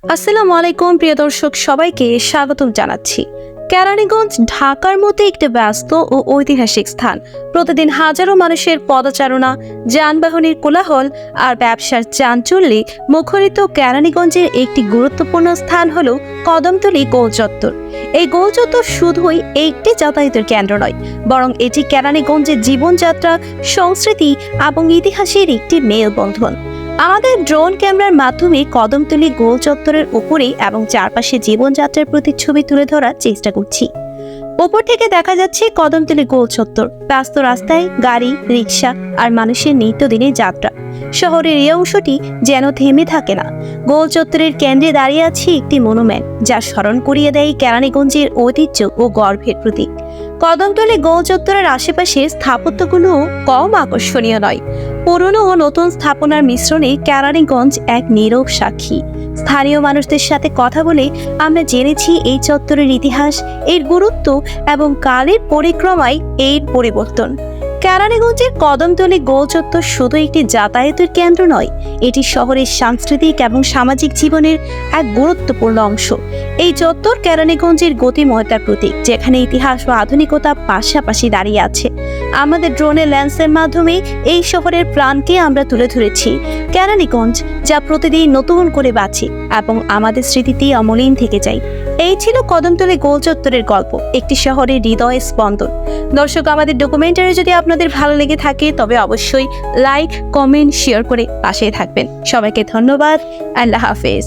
আসসালামু আলাইকুম প্রিয় দর্শক, সবাইকে স্বাগতম জানাচ্ছি। কেরানীগঞ্জ ঢাকার মধ্যে একটি ব্যস্ত ও ঐতিহাসিক স্থান। প্রতিদিন হাজারো মানুষের পদচারণা, যানবাহনের কোলাহল আর ব্যবসার চাঞ্চল্যে মুখরিত কেরানীগঞ্জের একটি গুরুত্বপূর্ণ স্থান হলো কদমতলী গোল চত্বর। এই গোল চত্বর শুধুই একটি যাতায়াতের কেন্দ্র নয়, বরং এটি কেরানীগঞ্জের জীবনযাত্রা, সংস্কৃতি এবং ইতিহাসের একটি মেলবন্ধন। আমাদের ড্রোন ক্যামেরার মাধ্যমে কদমতলী গোল চত্বরের উপরে এবং চারপাশে জীবনযাত্রার প্রতিচ্ছবি তুলে ধরার চেষ্টা করছি। উপর থেকে দেখা যাচ্ছে কদমতলী গোল চত্বর, ব্যস্ত রাস্তায় গাড়ি, রিক্সা আর মানুষের নিত্যদিনের যাত্রা। শহরের এই অংশটি যেন থেমে থাকে না। গোল চত্বরের কেন্দ্রে দাঁড়িয়ে আছে একটি মনুমেন্ট, যা স্মরণ করিয়ে দেয় কেরানীগঞ্জের ঐতিহ্য ও গর্বের প্রতীক। কদমতলী গোল চত্বরের আশেপাশে স্থাপত্যগুলো কম আকর্ষণীয় নয়। পুরনো ও নতুন স্থাপনার মিশ্রণে কেরানীগঞ্জ এক নীরব সাক্ষী। স্থানীয় মানুষদের সাথে কথা বলে আমরা জেনেছি এই চত্বরের ইতিহাস, এর গুরুত্ব এবং কালের পরিক্রমায় এর পরিবর্তন। কেরানীগঞ্জের কদমতলী গোল চত্বর শুধু একটি যাতায়াতের কেন্দ্র নয়, এটি শহরের সাংস্কৃতিক এবং সামাজিক জীবনের এক গুরুত্বপূর্ণ অংশ। এই চত্বর কেরানীগঞ্জের গতিময়তার প্রতীক, যেখানে ইতিহাস ও আধুনিকতা পাশাপাশি দাঁড়িয়ে আছে। আমাদের ড্রোনের লেন্সের মাধ্যমে এই শহরের প্রাণকে আমরা তুলে ধরেছি। কেরানীগঞ্জ যা প্রতিদিন নতুন করে বাঁচে এবং আমাদের স্মৃতিতে অমলিন থেকে যায়। এই ছিল কদমতলী গোল চত্বরের গল্প, একটি শহরের হৃদয় স্পন্দন। দর্শক, আমাদের ডকুমেন্টারি যদি আপনাদের ভালো লেগে থাকে তবে অবশ্যই লাইক, কমেন্ট, শেয়ার করে পাশে থাকবেন। সবাইকে ধন্যবাদ। আল্লাহ হাফেজ।